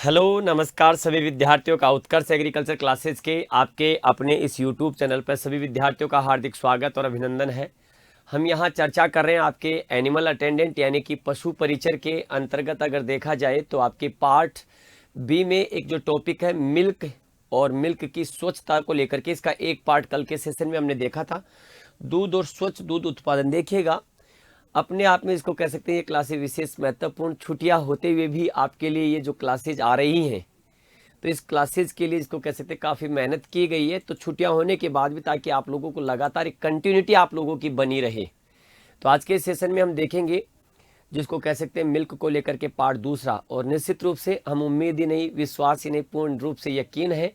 Hello नमस्कार सभी विद्यार्थियों का उत्कर्ष एग्रीकल्चर क्लासेस के आपके अपने इस यूट्यूब चैनल पर सभी विद्यार्थियों का हार्दिक स्वागत और अभिनंदन है। हम यहाँ चर्चा कर रहे हैं आपके एनिमल अटेंडेंट यानी कि पशु परिचर के अंतर्गत अगर देखा जाए तो आपके पार्ट बी में एक जो टॉपिक है मिल्क और मिल्क की स्वच्छता को लेकर के, इसका एक पार्ट कल के सेशन में हमने देखा था, दूध और स्वच्छ दूध उत्पादन। देखिएगा अपने आप में इसको कह सकते हैं ये क्लासेज विशेष महत्वपूर्ण, छुट्टियां होते हुए भी आपके लिए ये जो क्लासेज आ रही हैं तो इस क्लासेज के लिए इसको कह सकते हैं काफ़ी मेहनत की गई है, तो छुट्टियां होने के बाद भी ताकि आप लोगों को लगातार एक कंटिन्यूटी आप लोगों की बनी रहे। तो आज के सेशन में हम देखेंगे जिसको कह सकते हैं मिल्क को लेकर के पार्ट दूसरा, और निश्चित रूप से हम उम्मीद ही नहीं, विश्वास ही नहीं, पूर्ण रूप से यकीन है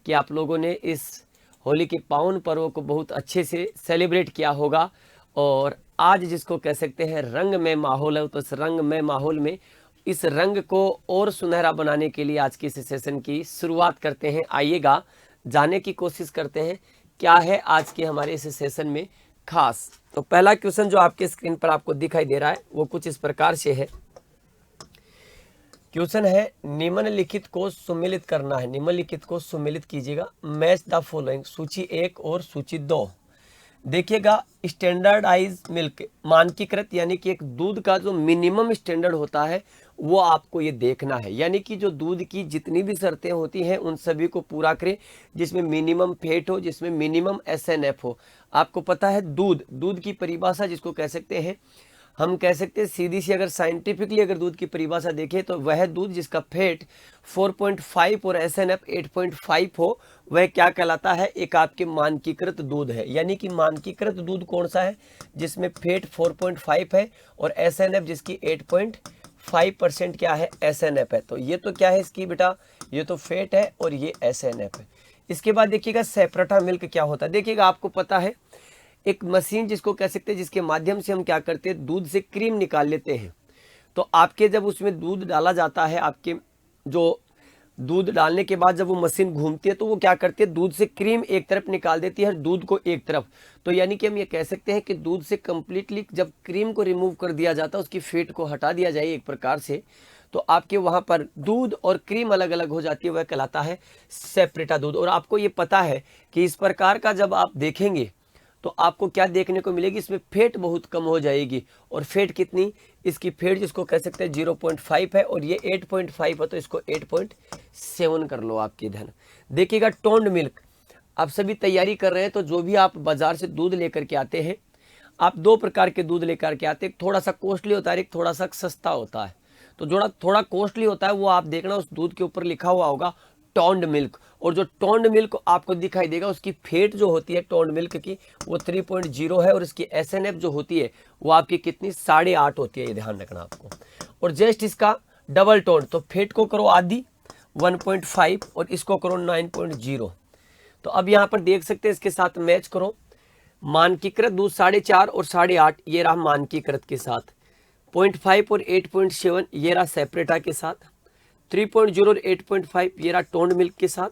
कि आप लोगों ने इस होली के पावन पर्व को बहुत अच्छे से सेलिब्रेट किया होगा। और आज जिसको कह सकते हैं रंगमय माहौल है, तो इस रंगमय माहौल में इस रंग को और सुनहरा बनाने के लिए आज की इस सेशन की शुरुआत करते हैं। आइएगा जानने की कोशिश करते हैं क्या है आज के हमारे इस सेशन में खास। तो पहला क्वेश्चन जो आपके स्क्रीन पर आपको दिखाई दे रहा है वो कुछ इस प्रकार से है। क्वेश्चन है निम्नलिखित को सुमेलित करना है, निम्नलिखित को सुमेलित कीजिएगा। मैच द फॉलोइंग, सूची 1 और सूची 2। देखिएगा स्टैंडर्डाइज मिल्क, मानकीकृत यानी कि एक दूध का जो मिनिमम स्टैंडर्ड होता है वो आपको ये देखना है, यानी कि जो दूध की जितनी भी शर्तें होती हैं उन सभी को पूरा करें, जिसमें मिनिमम फैट हो, जिसमें मिनिमम एसएनएफ हो। आपको पता है दूध की परिभाषा जिसको कह सकते हैं, हम कह सकते हैं सीधी सी अगर साइंटिफिकली अगर दूध की परिभाषा देखें तो वह दूध जिसका फैट 4.5 और एसएनएफ 8.5 हो वह क्या कहलाता है, एक आपके मानकीकृत दूध है। यानी कि मानकीकृत दूध कौन सा है, जिसमें फैट 4.5 है और एसएनएफ जिसकी 8.5% क्या है, एसएनएफ है। तो ये तो क्या है इसकी बेटा, ये तो फैट है और ये एसएनएफ है। इसके बाद देखिएगा सेपरेटा मिल्क क्या होता है। देखिएगा आपको पता है एक मशीन जिसको कह सकते हैं जिसके माध्यम से हम क्या करते हैं, दूध से क्रीम निकाल लेते हैं। तो आपके जब उसमें दूध डाला जाता है, आपके जो दूध डालने के बाद जब वो मशीन घूमती है तो वो क्या करती है, दूध से क्रीम एक तरफ निकाल देती है, दूध को एक तरफ। तो यानी कि हम ये कह सकते हैं कि दूध से कंप्लीटली जब क्रीम को रिमूव कर दिया जाता है, उसकी फैट को हटा दिया जाए एक प्रकार से, तो आपके वहाँ पर दूध और क्रीम अलग अलग हो जाती है, वह कहलाता है सेपरेटा दूध। और आपको ये पता है कि इस प्रकार का जब आप देखेंगे तो आपको क्या देखने को मिलेगी, इसमें फैट बहुत कम हो जाएगी। और फैट कितनी, इसकी फैट जिसको कह सकते हैं 0.5 है और ये 8.5 है, तो इसको 8.7 कर लो आपकी ध्यान। देखिएगा टोन्ड मिल्क, आप सभी तैयारी कर रहे हैं तो जो भी आप बाजार से दूध लेकर के आते हैं, आप दो प्रकार के दूध लेकर के आते हैं, एक थोड़ा सा कॉस्टली होता है, एक थोड़ा सा सस्ता होता है। तो जो थोड़ा कॉस्टली होता है वो आप देखना उस दूध के ऊपर लिखा हुआ होगा टोन्ड मिल्क, और जो टोन्ड मिल्क आपको दिखाई देगा उसकी फैट जो होती है टोन्ड मिल्क की वो 3.0 है, और इसकी एसएनएफ जो होती है वो आपकी कितनी 8.5 होती है, ये ध्यान रखना आपको। और जस्ट इसका डबल टोन्ड, तो फैट को करो आधी 1.5 और इसको करो 9.0। तो अब यहाँ पर देख सकते हैं इसके साथ मैच करो, मानकीकृत दूध 4.5 और 8.5 ये रहा मानकीकृत के साथ, 0.5 और 8.7 ये रहा सेपरेटा के साथ, 3.0 और 8.5 ये रहा टोन्ड मिल्क के साथ,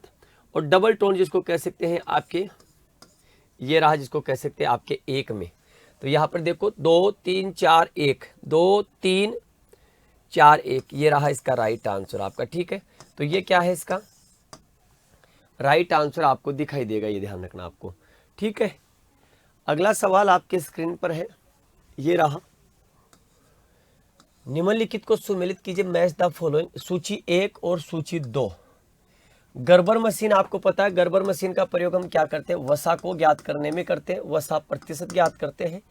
और डबल टोन जिसको कह सकते हैं आपके ये रहा जिसको कह सकते हैं आपके एक में। तो यहाँ पर देखो 2 3 4 1, 2 3 4 1 ये रहा इसका राइट आंसर आपका। ठीक है, तो ये क्या है इसका राइट आंसर आपको दिखाई देगा, ये ध्यान रखना आपको। ठीक है, अगला सवाल आपके स्क्रीन पर है, ये रहा निम्नलिखित को सुमेलित कीजिए। मैच द फॉलोइंग, सूची 1 और सूची 2। गर्बर मशीन, आपको पता है गर्बर मशीन का प्रयोग हम क्या करते हैं, वसा को ज्ञात करने में करते हैं, वसा प्रतिशत ज्ञात करते हैं।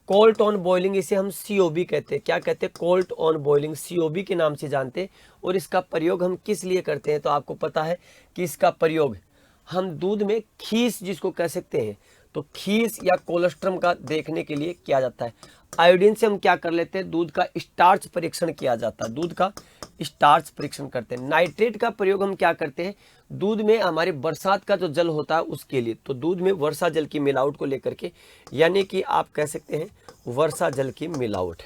कोल्ट ऑन बॉइलिंग, इसे हम सीओबी कहते हैं, क्या कहते हैं, कोल्ट ऑन बॉइलिंग, सीओबी के नाम से जानते हैं। और इसका प्रयोग हम किस लिए करते हैं, तो आपको पता है कि इसका प्रयोग हम दूध में खीस जिसको कह सकते हैं, तो खीस या कोलेस्ट्रम का देखने के लिए किया जाता है। आयोडीन से हम क्या कर लेते हैं, दूध का स्टार्च परीक्षण किया जाता है, दूध का स्टार्च परीक्षण करते हैं। नाइट्रेट का प्रयोग हम क्या करते हैं, दूध में हमारे बरसात का जो जल होता है उसके लिए, तो दूध में वर्षा जल की मिलावट को लेकर के, यानी कि आप कह सकते हैं वर्षा जल की मिलावट।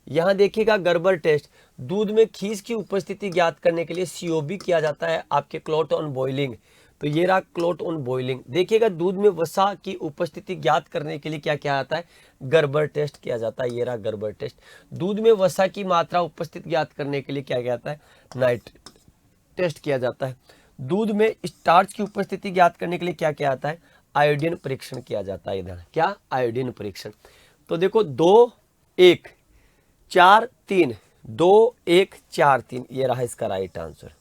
यहाँ देखिएगा गर्बर टेस्ट, दूध में खीस की उपस्थिति ज्ञात करने के लिए सीओबी किया जाता है आपके क्लॉट ऑन बॉइलिंग। तो ये रहा क्लॉट ऑन बॉइलिंग। देखिएगा दूध में वसा की उपस्थिति ज्ञात करने के लिए क्या किया जाता है, गर्बर टेस्ट किया जाता है, ये रहा गर्बर टेस्ट। दूध में वसा की मात्रा उपस्थित ज्ञात करने के लिए क्या किया जाता है, नाइट्रेट टेस्ट किया जाता है। दूध में स्टार्च की उपस्थिति ज्ञात करने के लिए क्या किया जाता है? आयोडीन परीक्षण किया जाता है। इधर क्या? आयोडीन परीक्षण। तो देखो 2 1 4 3, 2 1 4 3, ये रहा इसका राइट आंसर।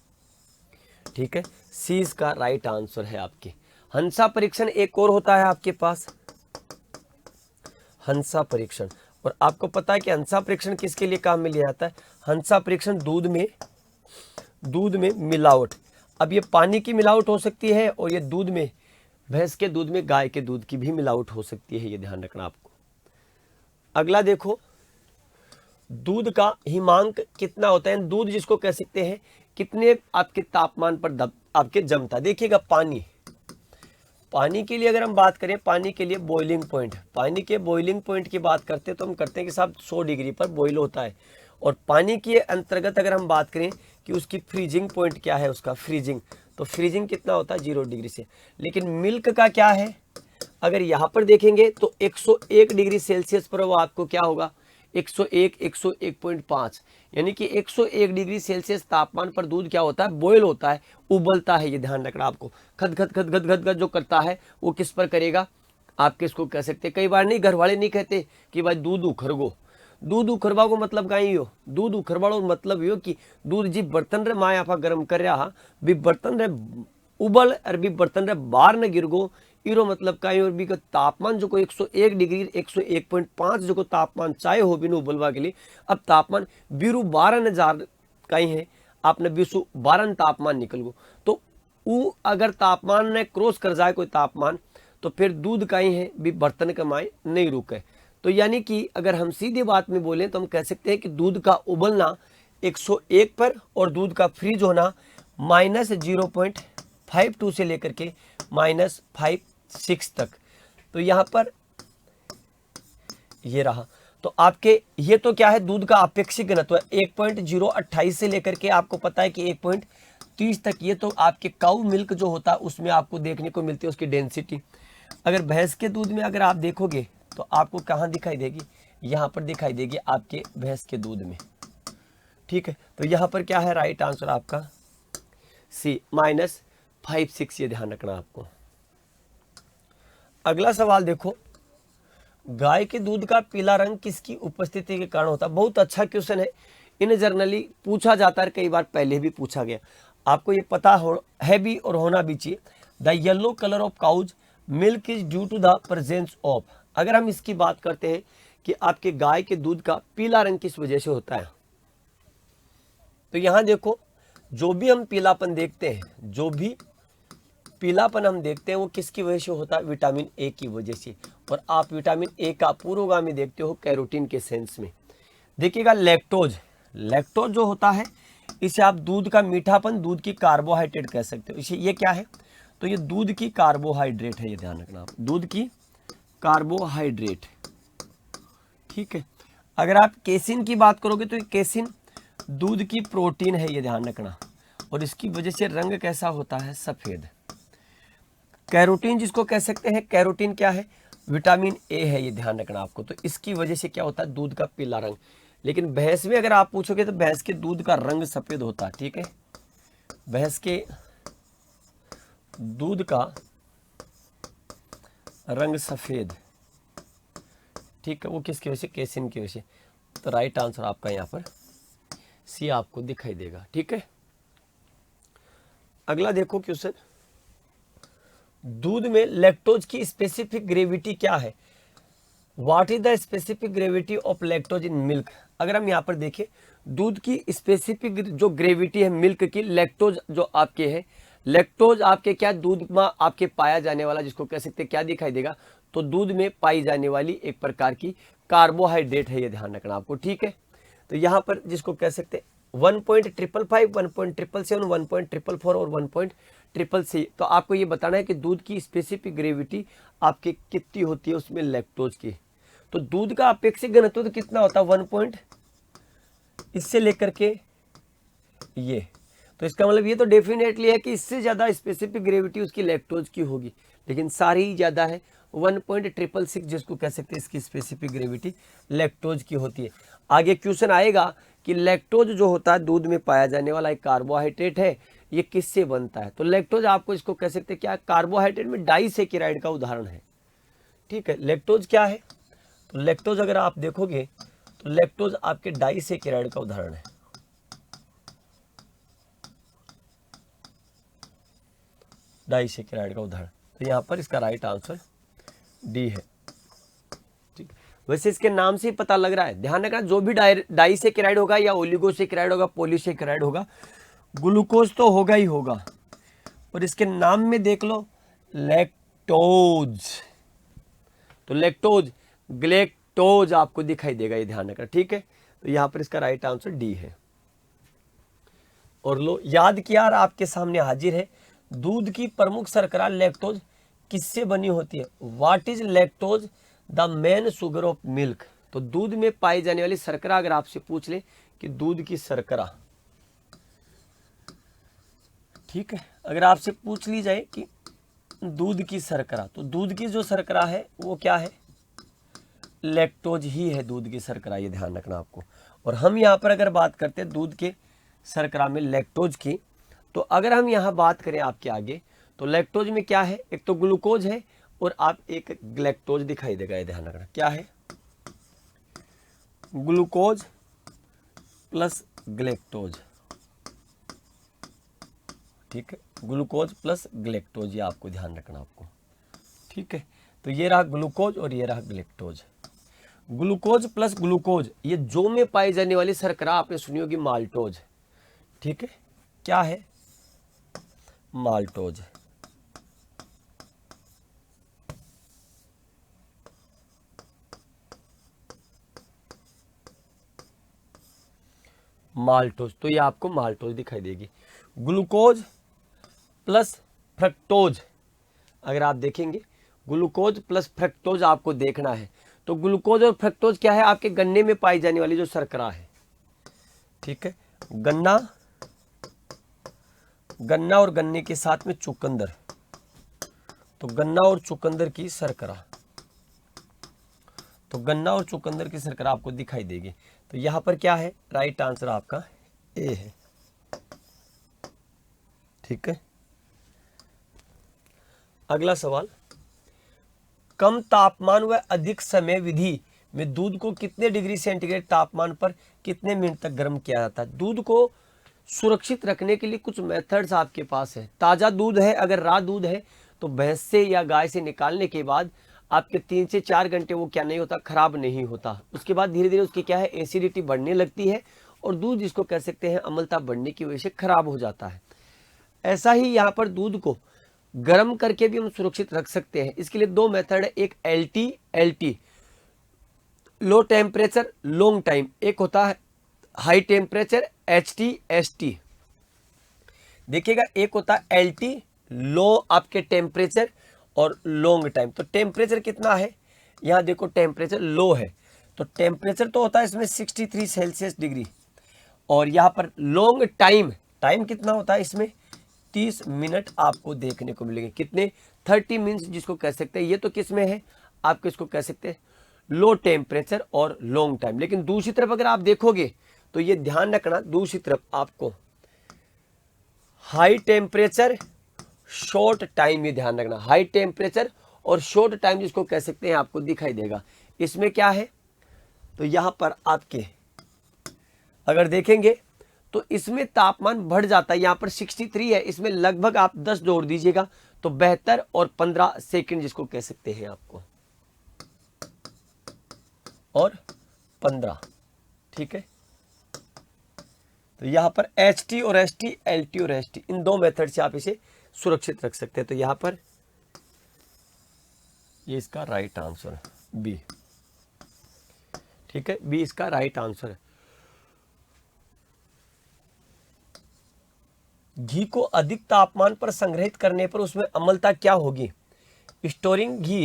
ठीक है, सी इसका राइट आंसर है आपके। हंसा परीक्षण एक और होता है आपके पास, हंसा परीक्षण। और आपको पता है कि हंसा परीक्षण किसके लिए काम में लिया जाता है? हंसा परीक्षण दूध में मिलावट। अब ये पानी की मिलावट हो सकती है और ये दूध में, भैंस के दूध में गाय के दूध की भी मिलावट हो सकती है, ये ध्यान रखना आपको। अगला देखो, दूध का हिमांक कितना होता है? दूध जिसको कह सकते हैं कितने आपके तापमान पर आपके जमता। देखिएगा पानी के लिए अगर हम बात करें, पानी के लिए बॉइलिंग पॉइंट, पानी के बॉइलिंग पॉइंट की बात करते हैं तो हम करते हैं कि साहब 100 डिग्री पर बॉइल होता है। और पानी के अंतर्गत अगर हम बात करें कि उसकी फ्रीजिंग पॉइंट क्या है, उसका फ्रीजिंग, तो फ्रीजिंग कितना होता है? 0 डिग्री से। लेकिन मिल्क का क्या है? अगर यहाँ पर देखेंगे तो 101 डिग्री सेल्सियस पर वो आपको क्या होगा? 101 यानी कि 101 डिग्री सेल्सियस तापमान पर दूध क्या होता है? बॉयल होता है, उबलता है। ये ध्यान रखना आपको। खद खद खद खद खद खद जो करता है वो किस पर करेगा? आपके इसको कह सकते हैं, कई बार नहीं, घर वाले नहीं कहते कि भाई दूध उखरगो। दूध उखरवा को मतलब कहीं हो, दूध उखरवाड़ो मतलब यो कि दूध जी बर्तन रे माँ आप गर्म कर रहा भी बर्तन रे उबल और भी बर्तन रे बाहर न गिर गो। इरो मतलब कहीं और भी का तापमान जो को 101 डिग्री 101.5 जो को तापमान चाहे हो भी उबलवा के लिए, अब तापमान 12,000 कहीं है, आपने 12 तापमान निकल गो, तो वो अगर तापमान ने क्रॉस कर जाए कोई तापमान, तो फिर दूध कहीं है भी बर्तन के माए नहीं रुके। तो यानी कि अगर हम सीधी बात में बोलें तो हम कह सकते हैं कि दूध का उबलना 101 पर और दूध का फ्रीज होना -0.52 से लेकर के -56 तक। तो यहाँ पर ये रहा। तो आपके ये तो क्या है? दूध का अपेक्षित घनत्व 1.028 से लेकर के आपको पता है कि 1.30 तक। ये तो आपके काऊ मिल्क जो होता है उसमें आपको देखने को मिलती है उसकी डेंसिटी। अगर भैंस के दूध में अगर आप देखोगे तो आपको कहाँ दिखाई देगी? यहाँ पर दिखाई देगी आपके भैंस के दूध में। ठीक है, तो यहाँ पर क्या है राइट आंसर आपका? सी -56। ये ध्यान रखना आपको। अगला सवाल देखो, गाय के दूध का पीला रंग किसकी उपस्थिति के कारण होता है? बहुत अच्छा क्वेश्चन है, इन्हें जर्नली पूछा जाता है, कई बार पहले भी पूछा गया। आपको ये पता है भी और होना भी चाहिए। The yellow colour of cow's milk is due to the presence of. अगर हम इसकी बात करते हैं कि आपके गाय के दूध का पीला रंग किस वजह से होता है, तो यहां देखो, जो भी हम पीलापन देखते हैं, जो भी पीलापन हम देखते हैं वो किसकी वजह से होता है? विटामिन ए की वजह से। और आप विटामिन ए का पूर्वगामी देखते हो कैरोटीन के सेंस में। देखिएगा लैक्टोज, लैक्टोज जो होता है इसे आप दूध का मीठापन, दूध की कार्बोहाइड्रेट कह सकते हो। इसे ये क्या है? तो ये दूध की कार्बोहाइड्रेट है, ये ध्यान रखना आप, दूध की कार्बोहाइड्रेट। ठीक है, अगर आप केसिन की बात करोगे तो केसिन दूध की प्रोटीन है, ये ध्यान रखना। और इसकी वजह से रंग कैसा होता है? सफेद। कैरोटीन जिसको कह सकते हैं, कैरोटीन क्या है? विटामिन ए है, ये ध्यान रखना आपको। तो इसकी वजह से क्या होता है? दूध का पीला रंग। लेकिन भैंस में अगर आप पूछोगे तो भैंस के दूध का रंग सफेद होता है। ठीक है, भैंस के दूध का रंग सफेद। ठीक है, वो किसकी वजह से? केसिन की वजह से। तो राइट आंसर आपका यहाँ पर सी आपको दिखाई देगा। ठीक है, अगला देखो क्वेश्चन, दूध में लैक्टोज की स्पेसिफिक ग्रेविटी क्या है? What is the specific gravity of lactose in milk? अगर हम यहाँ पर देखें, दूध की स्पेसिफिक जो ग्रेविटी है मिल्क की, लैक्टोज जो आपके है, लैक्टोज आपके क्या दूध में आपके पाया जाने वाला, जिसको कह सकते हैं क्या दिखाई देगा? तो दूध में पाई जाने वाली एक प्रकार की कार्बोहाइड्रेट है, ये ध्यान रखना आपको। ठीक है, तो यहाँ पर जिसको कह सकते हैं 1.555, 1.777, 1.444 और 1.666। तो आपको ये बताना है कि दूध की स्पेसिफिक ग्रेविटी आपके कितनी होती है उसमें लैक्टोज की। तो दूध का अपेक्षित घनत्व तो कितना होता है? 1 इससे लेकर के ये, तो इसका मतलब ये तो डेफिनेटली है कि इससे ज़्यादा स्पेसिफिक ग्रेविटी उसकी लैक्टोज की होगी, लेकिन सारी ही ज़्यादा है 1.666 जिसको कह सकते हैं इसकी स्पेसिफिक ग्रेविटी लैक्टोज की होती है। आगे क्वेश्चन आएगा कि लैक्टोज जो होता है दूध में पाया जाने वाला एक कार्बोहाइड्रेट है, ये किससे बनता है? तो लैक्टोज आपको इसको कह सकते हैं क्या, कार्बोहाइड्रेट में डाइसेकेराइड का उदाहरण है। ठीक है, लैक्टोज क्या है? तो लैक्टोज अगर आप देखोगे तो लैक्टोज आपके डाइसेकेराइड का उदाहरण है। डाइसेकेराइड का उदाहरण, तो यहाँ पर इसका राइट आंसर डी है। ठीक, वैसे इसके नाम से ही पता लग रहा है, ध्यान रखना जो भी डाइसेकेराइड होगा या ओलिगोसेकेराइड होगा, पॉलीसेकेराइड होगा, ग्लूकोज तो होगा ही होगा, और इसके नाम में देख लो लैक्टोज, तो लैक्टोज ग्लेक्टोज आपको दिखाई देगा, ये ध्यान रखना। ठीक है, तो यहाँ पर इसका राइट आंसर डी है। और लो याद किया, आपके सामने हाजिर है, दूध की प्रमुख शर्करा लैक्टोज किससे बनी होती है? What is lactose the main sugar of milk? तो दूध में पाई जाने वाली शर्करा अगर आपसे पूछ ले कि दूध की शर्करा, ठीक है, अगर आपसे पूछ ली जाए कि दूध की शर्करा, तो दूध की जो शर्करा है वो क्या है? लैक्टोज ही है दूध की शर्करा, ये ध्यान रखना आपको। और हम यहाँ पर अगर बात करते हैं दूध के शर्करा में लैक्टोज की, तो अगर हम यहाँ बात करें आपके आगे, तो लैक्टोज में क्या है? एक तो ग्लूकोज है और आप एक ग्लैक्टोज दिखाई देगा, ये ध्यान रखना। क्या है? Glucose plus galactose. ठीक है, ग्लूकोज प्लस ग्लैक्टोज, ये आपको ध्यान रखना आपको। ठीक है, तो ये रहा ग्लूकोज और ये रहा ग्लैक्टोज। ग्लूकोज प्लस ग्लूकोज, ये जो में पाई जाने वाली शर्करा आपने सुनी होगी माल्टोज। ठीक है, क्या है? माल्टोज। माल्टोज, तो ये आपको माल्टोज दिखाई देगी। ग्लूकोज प्लस फ्रक्टोज, अगर आप देखेंगे ग्लूकोज प्लस फ्रक्टोज आपको देखना है, तो ग्लूकोज और फ्रक्टोज क्या है? आपके गन्ने में पाई जाने वाली जो शर्करा है। ठीक है, गन्ना, गन्ना और गन्ने के साथ में चुकंदर, तो गन्ना और चुकंदर की शर्करा, तो गन्ना और चुकंदर की शर्करा आपको दिखाई देगी। तो यहां पर क्या है? राइट आंसर आपका ए है। ठीक है, अगला सवाल, कम तापमान व अधिक समय विधि में दूध को कितने डिग्री सेंटीग्रेड तापमान पर कितने मिनट तक गर्म किया जाता है? दूध को सुरक्षित रखने के लिए कुछ मेथड्स आपके पास है। ताज़ा दूध है, अगर रात दूध है तो भैंस से या गाय से निकालने के बाद आपके 3 से 4 घंटे वो क्या नहीं होता, खराब नहीं होता। उसके बाद धीरे धीरे उसकी क्या है, एसिडिटी बढ़ने लगती है और दूध जिसको कह सकते हैं अम्लता बढ़ने की वजह से खराब हो जाता है। ऐसा ही यहाँ पर दूध को गर्म करके भी हम सुरक्षित रख सकते हैं। इसके लिए 2 मेथड है, एक LT low temperature long time, एक होता है हाई टेम्परेचर HT देखिएगा, एक होता है एलटी लो आपके टेम्परेचर और लॉन्ग टाइम। तो टेम्परेचर कितना है? यहाँ देखो टेम्परेचर लो है, तो टेम्परेचर तो होता है इसमें 63 सेल्सियस डिग्री, और यहाँ पर लॉन्ग टाइम, टाइम कितना होता है इसमें? 30 मिनट आपको देखने को मिलेंगे। कितने? 30 मिनट्स जिसको कह सकते हैं। ये तो किस में है? आपको इसको कह सकते हैं लो टेम्परेचर और लॉन्ग टाइम। लेकिन दूसरी तरफ अगर आप देखोगे तो ये ध्यान रखना, दूसरी तरफ आपको हाई टेम्परेचर शॉर्ट टाइम, ये ध्यान रखना, हाई टेम्परेचर और शॉर्ट टाइम जिसको कह सकते हैं आपको दिखाई देगा। इसमें क्या है? तो यहां पर आपके अगर देखेंगे तो इसमें तापमान बढ़ जाता है, यहां पर 63 है, इसमें लगभग आप 10 जोड़ दीजिएगा तो 72 और 15 सेकंड जिसको कह सकते हैं आपको, और 15। ठीक है, तो यहां पर HT और ST, LT और ST, इन 2 मेथड से आप इसे सुरक्षित रख सकते हैं। तो यहां पर ये इसका राइट आंसर है बी। ठीक है, बी इसका राइट आंसर है। घी को अधिक तापमान पर संग्रहित करने पर उसमें अम्लता क्या होगी? Storing ghee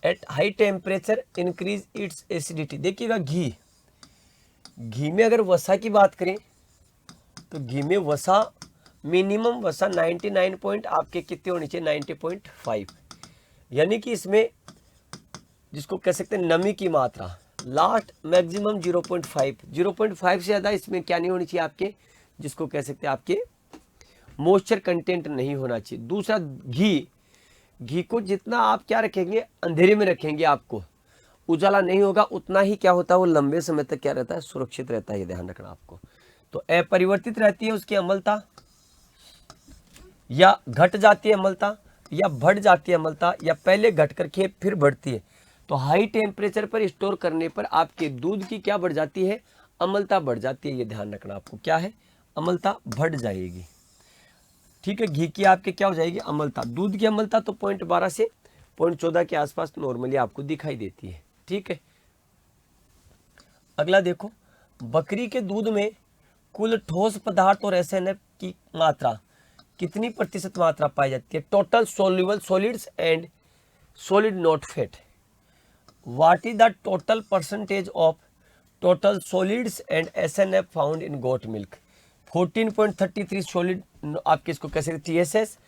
at high temperature increase its acidity. देखिएगा, घी में अगर वसा की बात करें तो घी में वसा, मिनिमम वसा 99 पॉइंट आपके कितने होनी चाहिए? 90.5, यानी कि इसमें जिसको कह सकते हैं नमी की मात्रा, लास्ट मैक्सिमम 0.5 से ज़्यादा इसमें क्या नहीं होनी चाहिए आपके, जिसको कह सकते हैं आपके मॉइस्चर कंटेंट नहीं होना चाहिए। दूसरा घी को जितना आप क्या रखेंगे, अंधेरे में रखेंगे, आपको उजाला नहीं होगा, उतना ही क्या होता है वो लंबे समय तक क्या रहता है, सुरक्षित रहता है। ये ध्यान रखना आपको। तो अपरिवर्तित रहती है उसकी अम्लता, या घट जाती है अम्लता, या बढ़ जाती है अम्लता, या पहले घट करके फिर बढ़ती है। तो हाई टेम्परेचर पर स्टोर करने पर आपके दूध की क्या बढ़ जाती है, अम्लता बढ़ जाती है। ये ध्यान रखना आपको, क्या है, अम्लता बढ़ जाएगी। ठीक है, घी की आपके क्या हो जाएगी, अम्लता। दूध की अम्लता तो 0.12 से 0.14 के आसपास नॉर्मली आपको दिखाई देती है। ठीक है, अगला देखो, बकरी के दूध में कुल ठोस पदार्थ और एसएनएफ की मात्रा कितनी प्रतिशत मात्रा पाई जाती है, total soluble solids and solid not fat. What is the total percentage of total solids and SNF found in goat milk. 14.33 solid आपके इसको कैसे टीएसएस,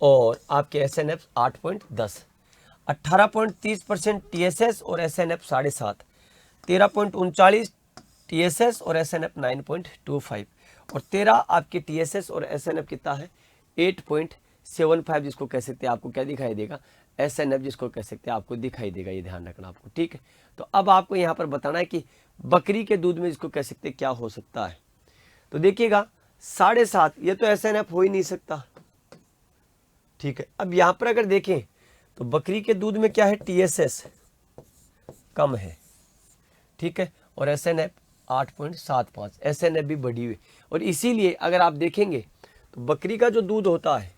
और आपके एसएनएफ 8.10, 18.30% टीएसएस और एसएनएफ 7.5, 13.39 टीएसएस और एसएनएफ 9.25, और 13 आपके टीएसएस और एसएनएफ कितना है 8.75, जिसको कह सकते हैं आपको क्या दिखाई देगा, एसएनएफ जिसको कह सकते हैं आपको दिखाई देगा। ये ध्यान रखना आपको। ठीक है, तो अब आपको यहाँ पर बताना है कि बकरी के दूध में जिसको कह सकते हैं क्या हो सकता है। तो देखिएगा 7.5, ये तो एसएनएफ हो ही नहीं सकता। ठीक है, अब यहाँ पर अगर देखें तो बकरी के दूध में क्या है, टीएसएस कम है। ठीक है, और एसएनएफ 8.75, एसएनएफ भी बढ़ी हुई। और इसीलिए अगर आप देखेंगे तो बकरी का जो दूध होता है,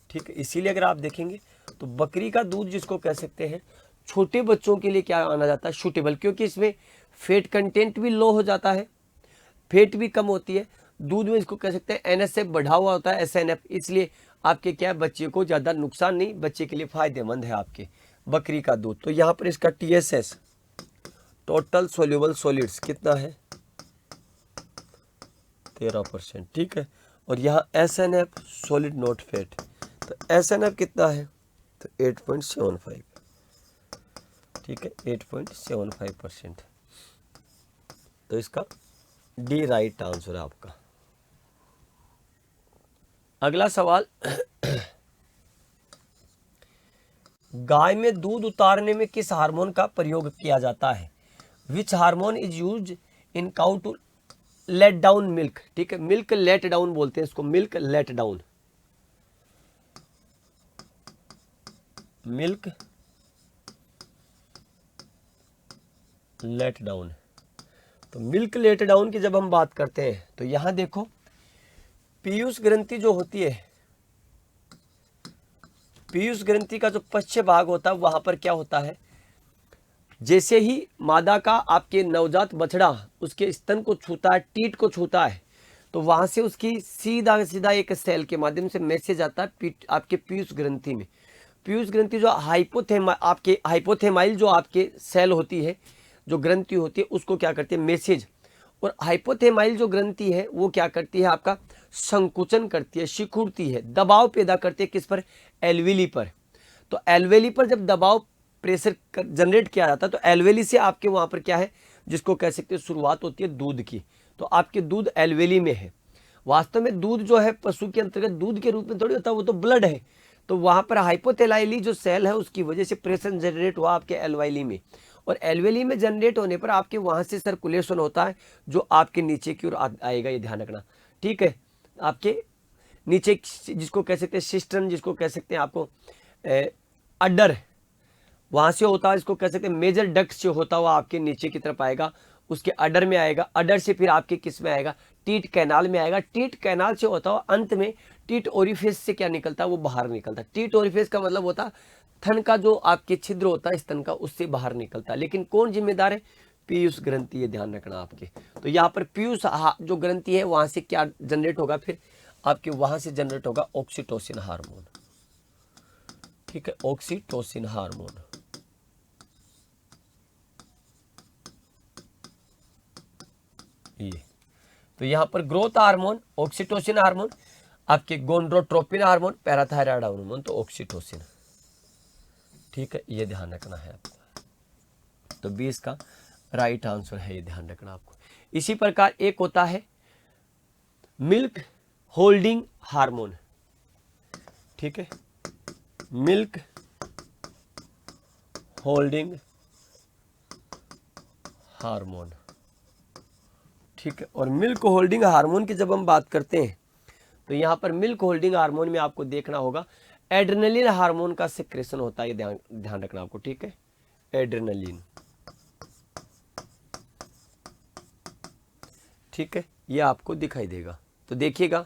ठीक है, इसीलिए अगर आप देखेंगे तो बकरी का दूध जिसको कह सकते हैं छोटे बच्चों के लिए क्या माना जाता है, सूटेबल, क्योंकि इसमें फैट कंटेंट भी लो हो जाता है, फैट भी कम होती है। दूध में इसको कह सकते हैं एनएसएफ बढ़ा हुआ होता है, एसएनएफ, इसलिए आपके क्या है, बच्चे को ज़्यादा नुकसान नहीं, बच्चे के लिए फायदेमंद है आपके बकरी का दूध। तो यहाँ पर इसका टीएसएस टोटल सोल्यूबल सॉलिड्स कितना है, 13%। ठीक है, और यहाँ एसएनएफ सॉलिड नॉट फैट, तो एसएनएफ कितना है, तो 8.75। ठीक है, 8.75%। तो इसका डी राइट आंसर है आपका। अगला सवाल, गाय में दूध उतारने में किस हार्मोन का प्रयोग किया जाता है। Which hormone is use in cow to let down milk. ठीक है, मिल्क लेट डाउन बोलते हैं इसको, milk let down, milk let down. तो मिल्क लेट डाउन की जब हम बात करते हैं तो यहां देखो, पीयूष ग्रंथि जो होती है, पीयूष ग्रंथि का जो पश्चिम भाग होता है वहां पर क्या होता है, जैसे ही मादा का आपके नवजात बछड़ा उसके स्तन को छूता है, टीट को छूता है, तो वहां से उसकी सीधा सीधा एक सेल के माध्यम से मैसेज आता है आपके पीयूष ग्रंथि में। पीयूष ग्रंथि जो आपके हाइपोथेमाइल जो आपके सेल होती है, जो ग्रंथि होती है, उसको क्या करती है, मैसेज। और हाइपोथेमाइल जो ग्रंथि है वो क्या करती है, आपका संकुचन करती है, सिकुड़ती है, दबाव पैदा करती है, किस पर, एल्वेली पर। तो एल्वेली पर जब दबाव प्रेशर जनरेट किया जाता है तो एल्वेली से आपके वहां पर क्या है, जिसको कह सकते हैं शुरुआत होती है दूध की। तो आपके दूध एल्वेली में है। वास्तव में दूध जो है पशु के अंतर्गत दूध के रूप में थोड़ी होता है, वो तो ब्लड है। तो वहां पर हाइपोथेलाइली जो सेल है उसकी वजह से प्रेशर जनरेट हुआ आपके एल्वेली में, और एल्वेली में जनरेट होने पर आपके वहां से सर्कुलेशन होता है जो आपके नीचे की ओर आएगा। ये ध्यान रखना। ठीक है, आपके नीचे जिसको कह सकते हैं सिस्टर्न, जिसको कह सकते हैं आपको अडर, वहां से होता है, इसको कह सकते हैं मेजर डक्ट से होता हुआ आपके नीचे की तरफ आएगा, उसके अडर में आएगा, अडर से फिर आपके किस में आएगा, टीट कैनाल में आएगा, टीट कैनाल से होता हुआ अंत में टीट ओरिफेस से क्या निकलता है, वो बाहर निकलता है। टीट ओरिफेस का मतलब होता है थन का जो आपके छिद्र होता है स्तन का, उससे बाहर निकलता है। लेकिन कौन जिम्मेदार है, पीयूष ग्रंथि, ये ध्यान रखना आपके। तो यहाँ पर पीयूष जो ग्रंथि है वहां से क्या जनरेट होगा, फिर आपके वहां से जनरेट होगा ऑक्सीटोसिन हार्मोन। ठीक है, ऑक्सीटोसिन हार्मोन। ये तो यहाँ पर ग्रोथ हार्मोन ऑक्सीटोसिन हार्मोन, आपके गोन्ड्रोट्रोपिन हार्मोन, पैराथायराइड हार्मोन, तो ऑक्सीटोसिन। ठीक है, ये ध्यान रखना है आपको। तो 20 का राइट आंसर है, ये ध्यान रखना आपको। इसी प्रकार एक होता है मिल्क होल्डिंग हार्मोन, ठीक है, मिल्क होल्डिंग हार्मोन, ठीक है। और मिल्क होल्डिंग हार्मोन की जब हम बात करते हैं तो यहाँ पर मिल्क होल्डिंग हार्मोन में आपको देखना होगा एड्रेनलिन हार्मोन का सिक्रेशन होता है, ये ध्यान रखना आपको, ठीक है, एड्रेनलिन, ठीक है, ये आपको दिखाई देगा। तो देखिएगा,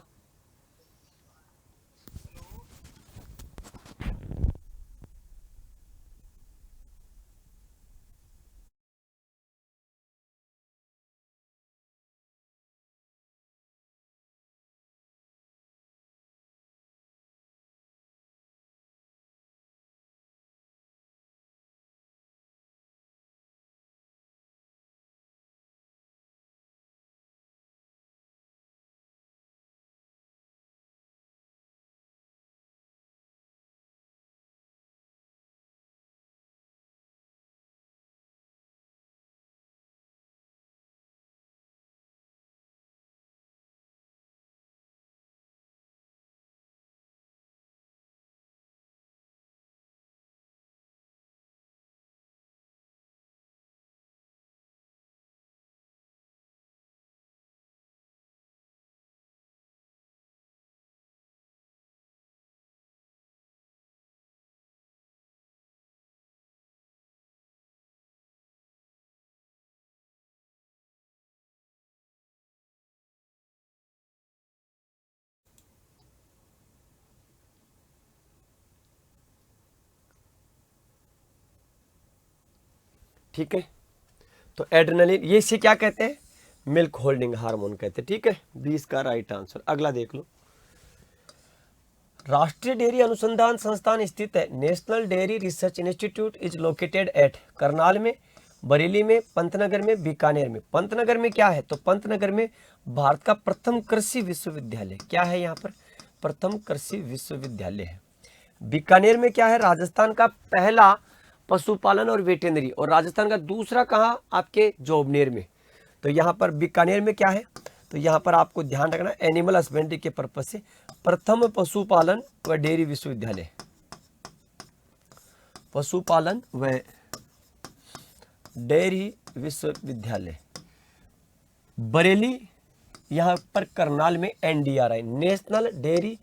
ठीक है, तो एड्रेनलिन, ये इसे क्या कहते हैं, मिल्क होल्डिंग हार्मोन कहते हैं, ठीक है, 20 का राइट आंसर। अगला देख लो, राष्ट्रीय डेयरी अनुसंधान संस्थान स्थित है, national dairy research institute is located at, Karnal में, बरेली में, पंतनगर में, बीकानेर में। पंतनगर में क्या है, तो पंतनगर में भारत का प्रथम कृषि विश्वविद्यालय, क्या है यहाँ पर, प्रथम कृषि विश्वविद्यालय है। बीकानेर में क्या है, राजस्थान का पहला पशुपालन और वेटेनरी, और राजस्थान का दूसरा कहाँ, आपके जोबनेर में। तो यहाँ पर बीकानेर में क्या है, तो यहाँ पर आपको ध्यान रखना एनिमल हस्बेंड्री के पर्पज से प्रथम पशुपालन व डेयरी विश्वविद्यालय, पशुपालन व डेयरी विश्वविद्यालय बरेली, यहाँ पर करनाल में NDRI, national dairy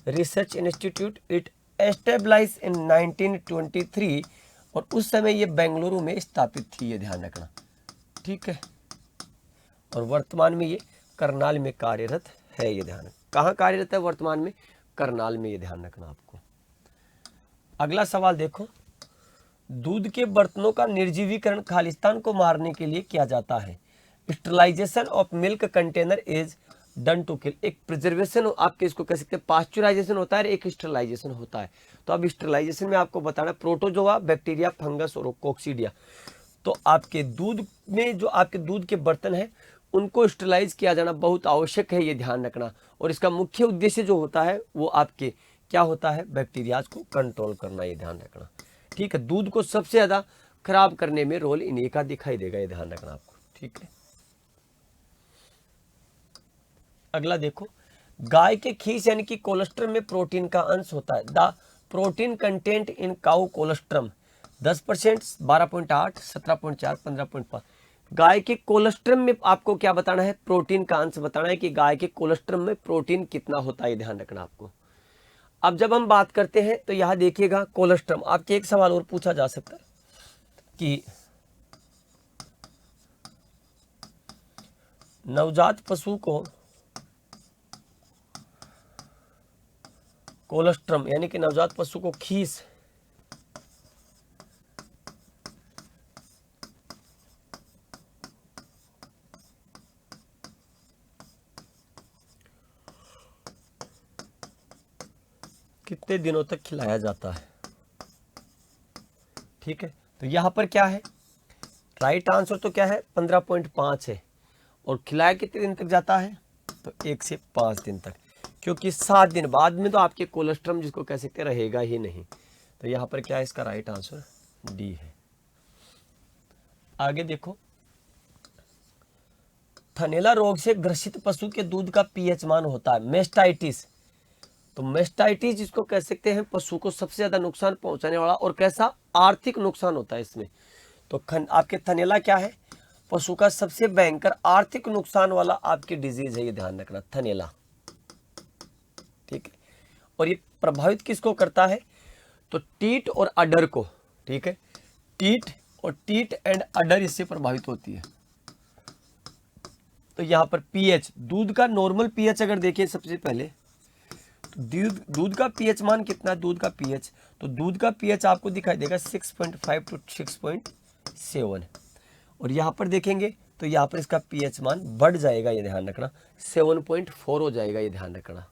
research institute, it established in 1923, और उस समय ये बेंगलुरु में स्थापित थी, ये ध्यान रखना, ठीक है। और वर्तमान में ये करनाल में कार्यरत है, ये ध्यान, कहाँ कार्यरत है, वर्तमान में करनाल में, ये ध्यान रखना आपको। अगला सवाल देखो, दूध के बर्तनों का निर्जीवीकरण खालिस्तान को मारने के लिए किया जाता है, sterilisation of milk container is done to kill, एक प्रिजर्वेशन आपके इसको कह सकते हैं, पास्चुराइजेशन होता है, एक स्टरलाइजेशन होता है। तो अब स्टरलाइजेशन में आपको बताना प्रोटोजोआ, बैक्टीरिया, फंगस और कोक्सीडिया। तो आपके दूध में जो आपके दूध के बर्तन हैं उनको स्टरलाइज किया जाना बहुत आवश्यक है, ये ध्यान रखना। और इसका मुख्य उद्देश्य जो होता है वो आपके क्या होता है, बैक्टीरियाज को कंट्रोल करना, ये ध्यान रखना, ठीक है। दूध को सबसे ज्यादा खराब करने में रोल इन्हीं का दिखाई देगा, ये ध्यान रखना आपको, ठीक है। अगला देखो, गाय के खीस यानी कि कोलेस्ट्रम में प्रोटीन का अंश होता है, the protein content in cow colostrum 10%, 12.8, 17.4, 15.5। गाय के कोलेस्ट्रम में आपको क्या बताना है, प्रोटीन का अंश बताना है कि गाय के कोलेस्ट्रम में प्रोटीन कितना होता है, ध्यान रखना आपको। अब जब हम बात करते हैं तो यहां देखिएगा कोलेस्ट्रम, आपके एक सवाल और पूछा जा सकता है कि नवजात पशु को कोलेस्ट्रम यानी कि नवजात पशु को खीस कितने दिनों तक खिलाया जाता है, ठीक है। तो यहां पर क्या है, राइट आंसर तो क्या है, 15.5 है, और खिलाया कितने दिन तक जाता है, तो 1 से 5 दिन तक, क्योंकि 7 दिन बाद में तो आपके कोलेस्ट्रम जिसको कह सकते रहेगा ही नहीं। तो यहाँ पर क्या है, इसका राइट आंसर डी है। आगे देखो, थनैला रोग से ग्रसित पशु के दूध का पीएच मान होता है मेस्टाइटिस। तो मेस्टाइटिस जिसको कह सकते हैं पशु को सबसे ज्यादा नुकसान पहुंचाने वाला और कैसा आर्थिक नुकसान होता है इसमें। तो आपके थनैला क्या है, पशु का सबसे भयंकर आर्थिक नुकसान वाला आपकी डिजीज है, ये ध्यान रखना, थनैला। ठीक है, और ये प्रभावित किसको करता है, तो टीट और अडर को। ठीक है, टीट एंड अडर इससे प्रभावित होती है। तो यहां पर पीएच, दूध का नॉर्मल पीएच अगर देखिए सबसे पहले, तो दूध का पीएच मान कितना है, दूध का पीएच, तो दूध का पीएच आपको दिखाई देगा 6.5 टू 6.7। और यहां पर देखेंगे तो यहां पर इसका पीएच मान बढ़ जाएगा, ये ध्यान रखना, 7.4 हो जाएगा, ये ध्यान रखना।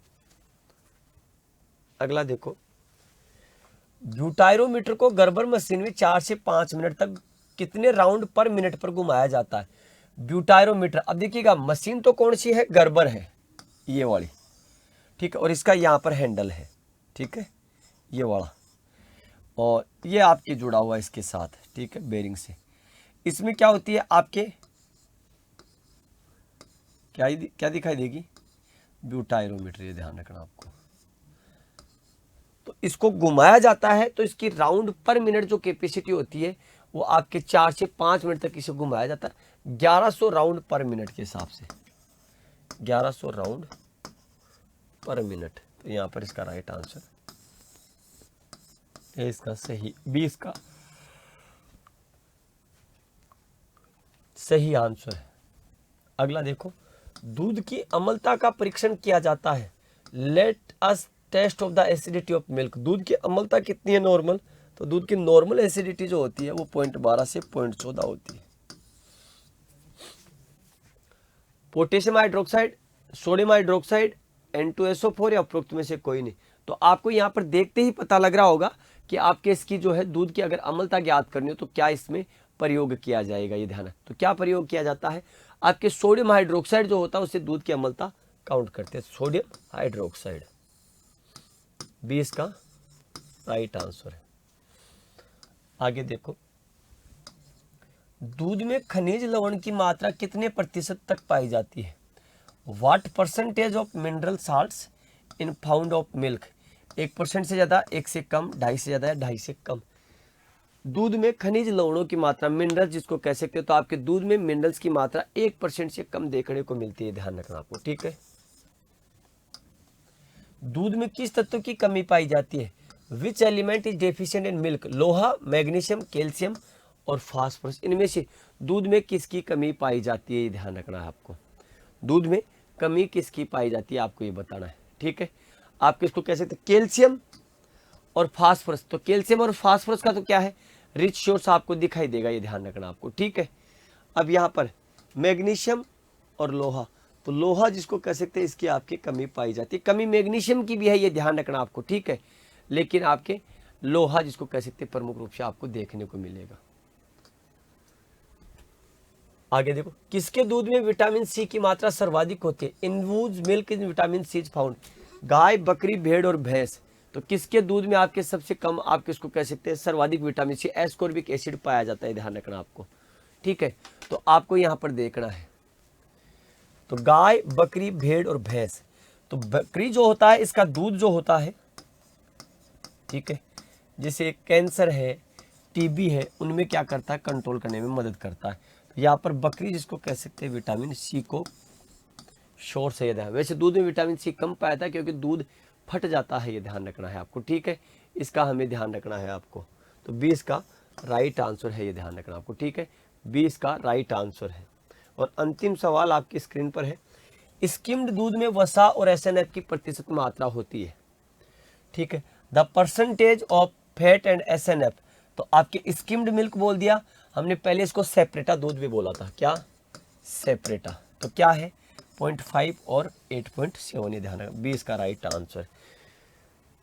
अगला देखो, ब्यूटायरोमीटर को गर्बर मशीन में 4 से 5 मिनट तक कितने राउंड पर मिनट पर घुमाया जाता है। ब्यूटायरोमीटर, अब देखिएगा मशीन तो कौन सी है, गर्बर है ये वाली। ठीक है, और इसका यहाँ पर हैंडल है। ठीक है, ये वाला, और ये आपके जुड़ा हुआ है इसके साथ। ठीक है, बेरिंग से। इसमें क्या होती है आपके, क्या दिखाई देगी, ब्यूटायरोमीटर, ये ध्यान रखना आपको। तो इसको घुमाया जाता है, तो इसकी राउंड पर मिनट जो कैपेसिटी होती है वो आपके 4 से 5 मिनट तक इसे घुमाया जाता है, 1100 राउंड पर मिनट के हिसाब से, 1100 राउंड पर मिनट। तो यहां पर इसका राइट आंसर है, इसका सही 20 का सही आंसर है। अगला देखो, दूध की अम्लता का परीक्षण किया जाता है। Let us test of the acidity of milk. दूध की अम्लता कितनी है नॉर्मल, तो दूध की नॉर्मल एसिडिटी जो होती है वो 0.12 से 0.14 होती है। Potassium hydroxide, sodium hydroxide, N2SO4 या उपरोक्त में से कोई नहीं। तो आपको यहाँ पर देखते ही पता लग रहा होगा कि आपके इसकी जो है दूध की अगर अम्लता ज्ञात करनी हो तो क्या इसमें प्रयोग किया जाएगा, ये ध्यान है। तो क्या प्रयोग किया जाता है, आपके सोडियम हाइड्रोक्साइड जो होता है उससे दूध की अम्लता काउंट करते हैं, सोडियम हाइड्रोक्साइड। 20 का राइट आंसर है। आगे देखो, दूध में खनिज लवण की मात्रा कितने प्रतिशत तक पाई जाती है। What percentage of mineral salts in pound of milk. 1% से ज्यादा, 1 से कम, 2.5 से ज्यादा या 2.5 से कम। दूध में खनिज लवणों की मात्रा, मिनरल्स जिसको कह सकते हो, तो आपके दूध में मिनरल्स की मात्रा 1% से कम देखने को मिलती है, ध्यान रखना आपको। ठीक है, दूध में किस तत्व की कमी पाई जाती है, which element is deficient in milk. लोहा, मैग्नीशियम, कैल्शियम और फास्फोरस, इनमें से दूध में किसकी कमी पाई जाती है, ये ध्यान रखना है आपको। दूध में कमी किसकी पाई जाती है आपको ये बताना है। ठीक है, आप किसको कह सकते हैं, कैल्शियम और फास्फोरस। तो कैल्शियम और फास्फोरस का तो क्या है, रिच सोर्स आपको दिखाई देगा, ये ध्यान रखना आपको। ठीक है, अब यहाँ पर मैग्नीशियम और लोहा, तो लोहा जिसको कह सकते हैं इसकी आपकी कमी पाई जाती है। कमी मैग्नीशियम की भी है, ये ध्यान रखना आपको। ठीक है, लेकिन आपके लोहा जिसको कह सकते हैं प्रमुख रूप से आपको देखने को मिलेगा। आगे देखो, किसके दूध में विटामिन सी की मात्रा सर्वाधिक होती है। In whose milk in vitamin C is found. गाय, बकरी, भेड़ और भैंस, तो किसके दूध में आपके सबसे कम, आप किसको कह सकते हैं, सर्वाधिक विटामिन सी, एस्कॉर्बिक एसिड पाया जाता है, ध्यान रखना आपको। ठीक है, तो आपको यहां पर देखना है, तो गाय, बकरी, भेड़ और भैंस। तो बकरी जो होता है इसका दूध जो होता है, ठीक है, जैसे कैंसर है, टीबी है, उनमें क्या करता है, कंट्रोल करने में मदद करता है। तो यहाँ पर बकरी जिसको कह सकते हैं विटामिन सी को शोर से ध्यान। वैसे दूध में विटामिन सी कम पाया था क्योंकि दूध फट जाता है, ये ध्यान रखना है आपको। ठीक है, इसका हमें ध्यान रखना है आपको। तो 20 का राइट आंसर है, ये ध्यान रखना आपको। ठीक है, 20 का राइट आंसर है। और अंतिम सवाल आपकी स्क्रीन पर है, स्किम्ड दूध में वसा और एसएनएफ की प्रतिशत मात्रा होती है। ठीक है, the percentage of fat and SNF. तो आपके स्किम्ड मिल्क बोल दिया हमने, पहले इसको सेपरेटा दूध भी बोला था। क्या, सेपरेटा। तो क्या है, 0.5 और 8.7, ये ध्यान रखना, 20 का राइट आंसर।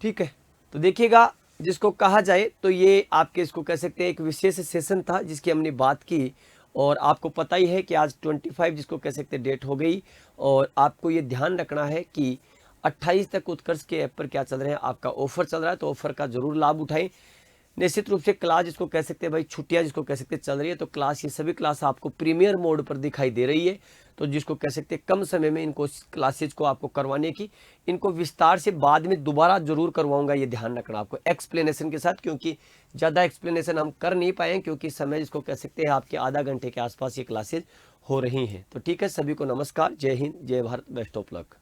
ठीक है, तो देखिएगा जिसको कहा जाए तो ये आपके इसको कह सकते हैं एक विशेष सेशन था जिसकी हमने बात की। और आपको पता ही है कि आज 25 जिसको कह सकते हैं डेट हो गई। और आपको ये ध्यान रखना है कि 28 तक उत्कर्ष के ऐप पर क्या चल रहे हैं, आपका ऑफर चल रहा है, तो ऑफर का जरूर लाभ उठाएं। निश्चित रूप से क्लास जिसको कह सकते हैं भाई छुट्टियां जिसको कह सकते हैं चल रही है, तो क्लास ये सभी क्लास आपको प्रीमियर मोड पर दिखाई दे रही है। तो जिसको कह सकते हैं कम समय में इनको क्लासेज को आपको करवाने की, इनको विस्तार से बाद में दोबारा जरूर करवाऊंगा, ये ध्यान रखना आपको एक्सप्लेनेशन के साथ, क्योंकि ज़्यादा एक्सप्लेनेशन हम कर नहीं पाए क्योंकि समय जिसको कह सकते हैं आपके आधा घंटे के आसपास ये क्लासेज हो रही हैं। तो ठीक है, सभी को नमस्कार, जय हिंद, जय भारत, बेस्ट ऑफ लक।